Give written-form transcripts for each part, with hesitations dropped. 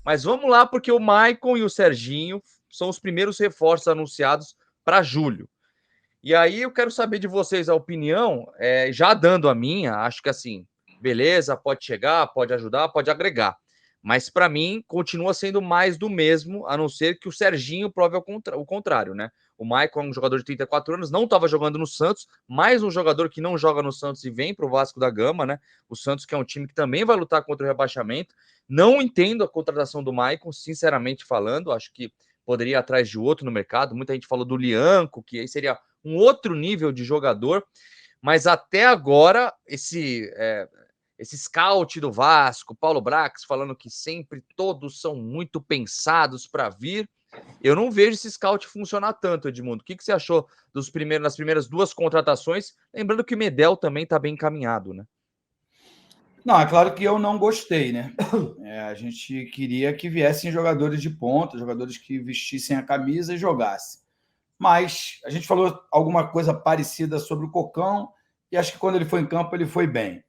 Mas vamos lá, porque o Maicon e o Serginho são os primeiros reforços anunciados para julho. E aí eu quero saber de vocês a opinião, já dando a minha, acho que assim, beleza, pode chegar, pode ajudar, pode agregar. Mas para mim continua sendo mais do mesmo, a não ser que o Serginho prove o contrário, né? O Maicon é um jogador de 34 anos, não estava jogando no Santos, mais um jogador que não joga no Santos e vem para o Vasco da Gama, né? O Santos, que é um time que também vai lutar contra o rebaixamento. Não entendo a contratação do Maicon, sinceramente falando, acho que poderia ir atrás de outro no mercado. Muita gente falou do Lianco, que aí seria um outro nível de jogador, mas até agora esse scout do Vasco, Paulo Brax, falando que sempre todos são muito pensados para vir. Eu não vejo esse scout funcionar tanto, Edmundo. O que você achou nas primeiras duas contratações? Lembrando que o Medel também está bem encaminhado, né? Não, é claro que eu não gostei, né? A gente queria que viessem jogadores de ponta, jogadores que vestissem a camisa e jogassem. Mas a gente falou alguma coisa parecida sobre o Cocão e acho que quando ele foi em campo ele foi bem.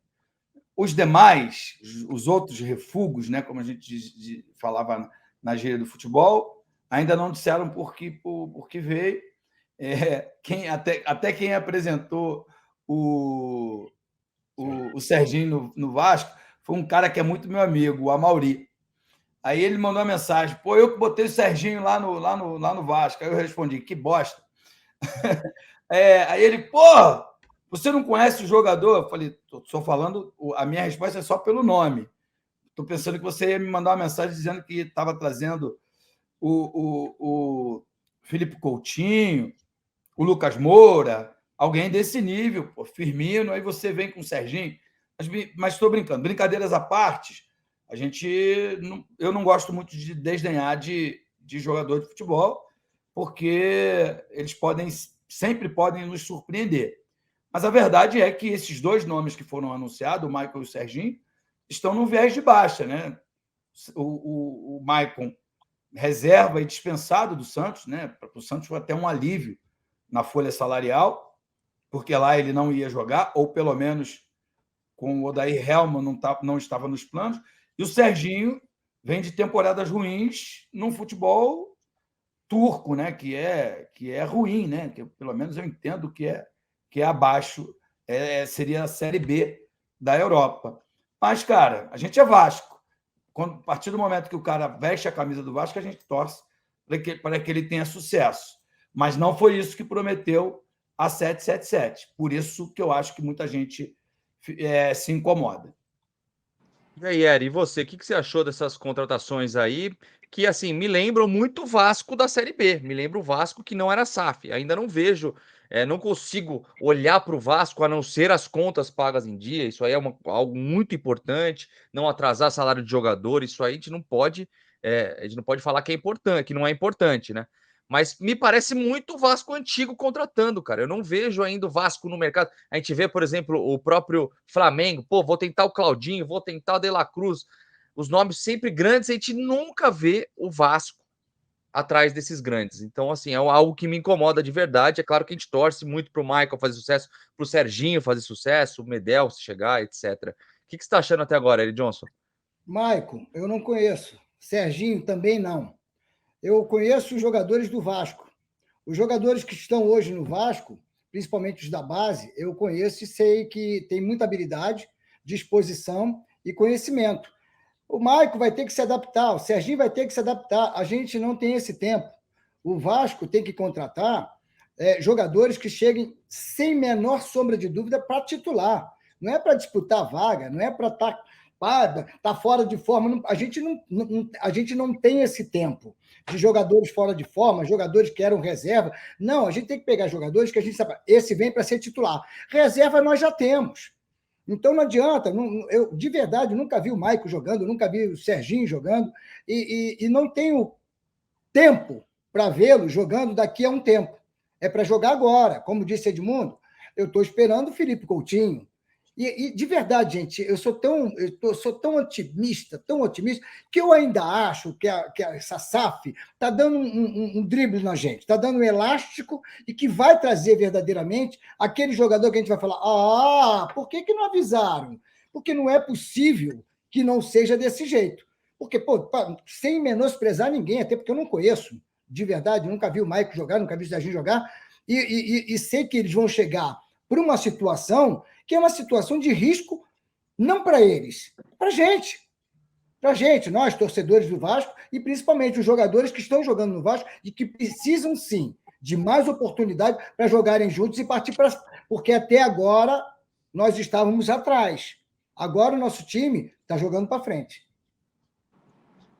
Os demais, os outros refugos, né, como a gente falava na gíria do futebol, ainda não disseram por que veio. Até quem apresentou o Serginho no Vasco foi um cara que é muito meu amigo, o Amauri. Aí ele mandou uma mensagem: pô, eu que botei o Serginho lá no Vasco. Aí eu respondi: que bosta. Aí ele: pô, você não conhece o jogador? Eu falei: estou falando, a minha resposta é só pelo nome. Estou pensando que você ia me mandar uma mensagem dizendo que estava trazendo o Felipe Coutinho, o Lucas Moura, alguém desse nível, pô, Firmino, aí você vem com o Serginho. Mas estou brincando. Brincadeiras à parte, eu não gosto muito de desdenhar de jogador de futebol, porque eles sempre podem nos surpreender. Mas a verdade é que esses dois nomes que foram anunciados, o Maicon e o Serginho, estão no viés de baixa, né? O Maicon, reserva e dispensado do Santos, né? Para o Santos foi até um alívio na folha salarial, porque lá ele não ia jogar, ou pelo menos com o Odair Hellmann não estava nos planos. E o Serginho vem de temporadas ruins num futebol turco, né? Que é ruim, né? Que pelo menos eu entendo que é abaixo, seria a Série B da Europa. Mas, cara, a gente é Vasco. A partir do momento que o cara veste a camisa do Vasco, a gente torce para que ele tenha sucesso. Mas não foi isso que prometeu a 777. Por isso que eu acho que muita gente se incomoda. E aí, Eri, e você? O que você achou dessas contratações aí? Que, assim, me lembram muito o Vasco da Série B. Me lembra o Vasco que não era SAF. Ainda não vejo, não consigo olhar para o Vasco a não ser as contas pagas em dia. Isso aí é algo muito importante. Não atrasar salário de jogador. Isso aí a gente não pode falar que é importante, que não é importante, né? Mas me parece muito o Vasco antigo contratando, cara. Eu não vejo ainda o Vasco no mercado. A gente vê, por exemplo, o próprio Flamengo. Pô, vou tentar o Claudinho, vou tentar o De La Cruz. Os nomes sempre grandes, a gente nunca vê o Vasco atrás desses grandes. Então, assim, é algo que me incomoda de verdade. É claro que a gente torce muito pro Michael fazer sucesso, pro Serginho fazer sucesso, o Medel se chegar, etc. O que você está achando até agora, Eli Johnson? Maicon, eu não conheço. Serginho também não. Eu conheço os jogadores do Vasco. Os jogadores que estão hoje no Vasco, principalmente os da base, eu conheço e sei que tem muita habilidade, disposição e conhecimento. O Maicon vai ter que se adaptar, o Serginho vai ter que se adaptar. A gente não tem esse tempo. O Vasco tem que contratar jogadores que cheguem sem menor sombra de dúvida para titular. Não é para disputar vaga, não é para tá fora de forma. A gente não tem esse tempo de jogadores fora de forma, jogadores que eram reserva. Não, a gente tem que pegar jogadores que a gente sabe, esse vem para ser titular. Reserva nós já temos. Então não adianta, eu de verdade nunca vi o Maicon jogando, nunca vi o Serginho jogando, e não tenho tempo para vê-lo jogando daqui a um tempo. É para jogar agora. Como disse Edmundo, eu estou esperando o Felipe Coutinho. E de verdade, gente, eu sou tão otimista, que eu ainda acho que essa SAF está dando um drible na gente, está dando um elástico e que vai trazer verdadeiramente aquele jogador que a gente vai falar: por que não avisaram? Porque não é possível que não seja desse jeito. Porque, pô, sem menosprezar ninguém, até porque eu não conheço, de verdade, nunca vi o Maicon jogar, nunca vi o Serginho jogar, e sei que eles vão chegar para uma situação que é uma situação de risco, não para eles, para a gente. Para a gente, nós, torcedores do Vasco, e principalmente os jogadores que estão jogando no Vasco e que precisam, sim, de mais oportunidade para jogarem juntos e partir para... Porque até agora nós estávamos atrás. Agora o nosso time está jogando para frente.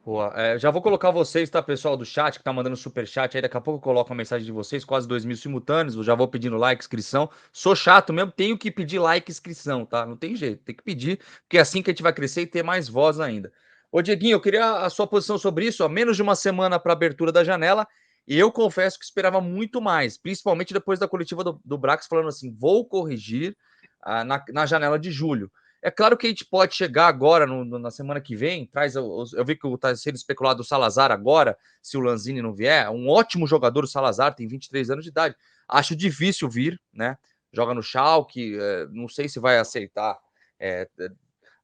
Boa. Já vou colocar vocês, tá, pessoal do chat, que tá mandando superchat aí. Daqui a pouco eu coloco a mensagem de vocês, quase 2.000 simultâneos. Eu já vou pedindo like, inscrição. Sou chato mesmo, tenho que pedir like, inscrição, tá? Não tem jeito, tem que pedir, porque é assim que a gente vai crescer e ter mais voz ainda. Ô, Dieguinho, eu queria a sua posição sobre isso. Ó, menos de uma semana para abertura da janela, e eu confesso que esperava muito mais, principalmente depois da coletiva do Brax falando assim: vou corrigir na janela de julho. É claro que a gente pode chegar agora, na semana que vem, eu vi que está sendo especulado o Salazar agora, se o Lanzini não vier, um ótimo jogador, o Salazar, tem 23 anos de idade. Acho difícil vir, né? Joga no Schalke, não sei se vai aceitar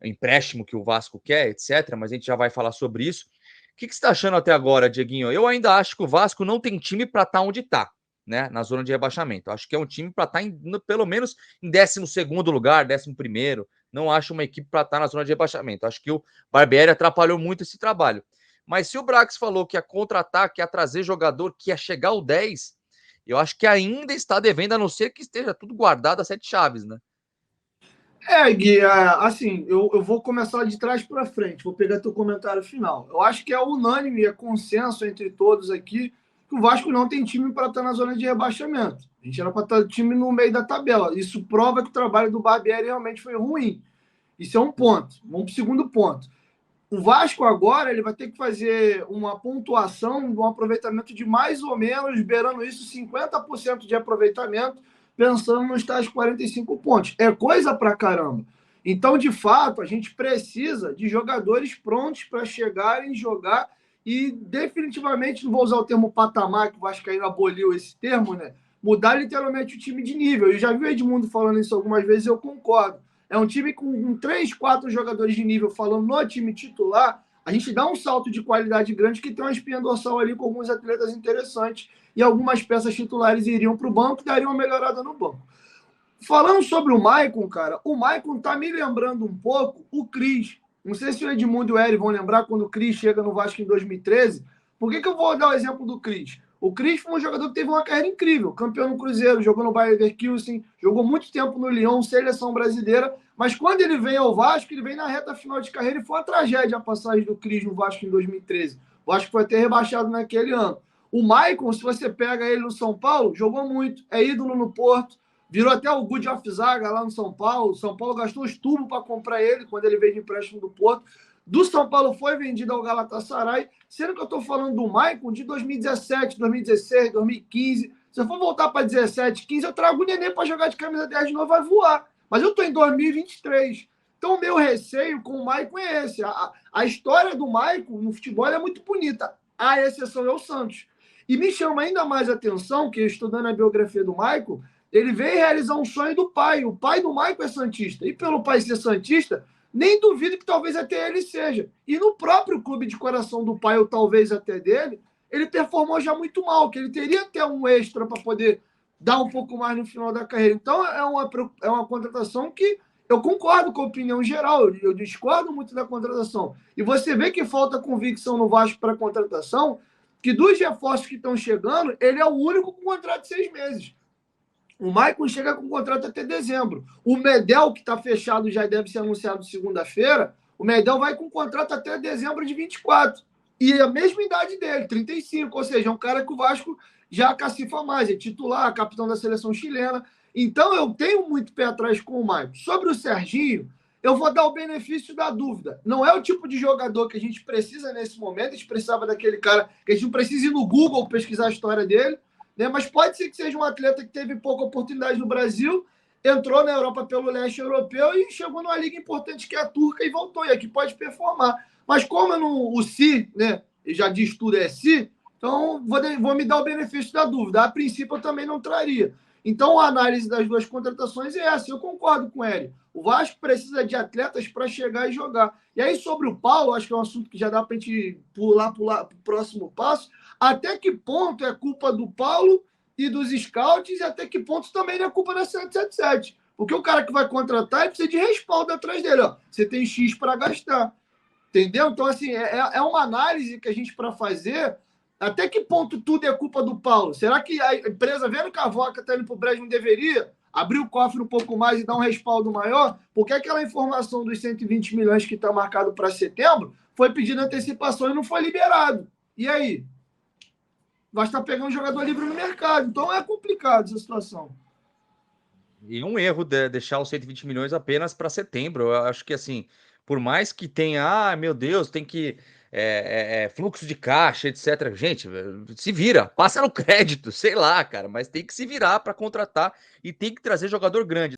empréstimo que o Vasco quer, etc., mas a gente já vai falar sobre isso. O que você está achando até agora, Dieguinho? Eu ainda acho que o Vasco não tem time para estar onde está, né? Na zona de rebaixamento. Acho que é um time para estar pelo menos em 12º lugar, 11º. Não acho uma equipe para estar na zona de rebaixamento. Acho que o Barbieri atrapalhou muito esse trabalho. Mas se o Brax falou que ia contratar, que ia trazer jogador, que ia chegar ao 10, eu acho que ainda está devendo, a não ser que esteja tudo guardado a 7 chaves, né? Gui, assim, eu vou começar de trás para frente, vou pegar teu comentário final. Eu acho que é unânime, é consenso entre todos aqui, que o Vasco não tem time para estar na zona de rebaixamento. A gente era para estar time no meio da tabela. Isso prova que o trabalho do Barbieri realmente foi ruim. Isso é um ponto. Vamos para o segundo ponto. O Vasco agora ele vai ter que fazer uma pontuação de um aproveitamento de mais ou menos, beirando isso, 50% de aproveitamento, pensando nos tais 45 pontos. É coisa pra caramba. Então, de fato, a gente precisa de jogadores prontos para chegarem, jogar e definitivamente, não vou usar o termo patamar, que o Vascaíno aboliu esse termo, né? Mudar literalmente o time de nível. Eu já vi o Edmundo falando isso algumas vezes e eu concordo. É um time com 3, 4 jogadores de nível falando no time titular, a gente dá um salto de qualidade grande que tem uma espinha dorsal ali com alguns atletas interessantes e algumas peças titulares iriam para o banco e dariam uma melhorada no banco. Falando sobre o Maicon, cara, o Maicon tá me lembrando um pouco o Cris. Não sei se o Edmundo e o Eri vão lembrar quando o Cris chega no Vasco em 2013. Por que eu vou dar o exemplo do Cris? O Cris foi um jogador que teve uma carreira incrível, campeão no Cruzeiro, jogou no Bayer Leverkusen, jogou muito tempo no Lyon, seleção brasileira, mas quando ele vem ao Vasco, ele vem na reta final de carreira e foi uma tragédia a passagem do Cris no Vasco em 2013. O Vasco foi até rebaixado naquele ano. O Maicon, se você pega ele no São Paulo, jogou muito, é ídolo no Porto, virou até o Good of Zaga lá no São Paulo. O São Paulo gastou os tubos para comprar ele quando ele veio de empréstimo do Porto. Do São Paulo foi vendido ao Galatasaray, sendo que eu estou falando do Maicon de 2017, 2016, 2015. Se eu for voltar para 17, 15, eu trago o Nenê para jogar de camisa 10 de novo, vai voar. Mas eu estou em 2023. Então, o meu receio com o Maicon é esse. A história do Maicon no futebol é muito bonita. A exceção é o Santos. E me chama ainda mais a atenção que, estudando a biografia do Maicon, ele veio realizar um sonho do pai. O pai do Maicon é santista. E pelo pai ser santista, nem duvido que talvez até ele seja. E no próprio clube de coração do pai, ou talvez até dele, ele performou já muito mal, que ele teria até um extra para poder dar um pouco mais no final da carreira. Então, é uma contratação que eu concordo com a opinião geral, eu discordo muito da contratação. E você vê que falta convicção no Vasco para a contratação, que dos reforços que estão chegando, ele é o único com contrato de 6 meses. O Maicon chega com contrato até dezembro. O Medel, que está fechado, já deve ser anunciado segunda-feira, o Medel vai com contrato até dezembro de 24. E a mesma idade dele, 35. Ou seja, é um cara que o Vasco já cacifa mais, é titular, capitão da seleção chilena. Então, eu tenho muito pé atrás com o Maicon. Sobre o Serginho, eu vou dar o benefício da dúvida. Não é o tipo de jogador que a gente precisa nesse momento. A gente precisava daquele cara que a gente não precisa ir no Google pesquisar a história dele, né? Mas pode ser que seja um atleta que teve pouca oportunidade no Brasil, entrou na Europa pelo leste europeu e chegou numa liga importante que é a turca e voltou. E aqui pode performar. Mas como eu não, o se, né, já diz tudo é se, então vou me dar o benefício da dúvida. A princípio eu também não traria. Então a análise das duas contratações é essa. Eu concordo com ele. O Vasco precisa de atletas para chegar e jogar. E aí, sobre o Paulo, acho que é um assunto que já dá para a gente pular para o próximo passo. Até que ponto é culpa do Paulo e dos scouts, e até que ponto também não é culpa da 777? Porque o cara que vai contratar, ele precisa de respaldo atrás dele. Ó. Você tem X para gastar. Entendeu? Então, assim, é uma análise que a gente, para fazer, até que ponto tudo é culpa do Paulo? Será que a empresa, vendo que a Voca está indo para o brejo, não deveria abrir o cofre um pouco mais e dar um respaldo maior? Porque aquela informação dos 120 milhões que está marcado para setembro foi pedido antecipação e não foi liberado. E aí? Vai estar pegando um jogador livre no mercado. Então é complicado essa situação. E um erro deixar os 120 milhões apenas para setembro. Eu acho que, assim, por mais que tenha, meu Deus, tem que fluxo de caixa, etc. Gente, se vira, passa no crédito, sei lá, cara, mas tem que se virar para contratar e tem que trazer jogador grande.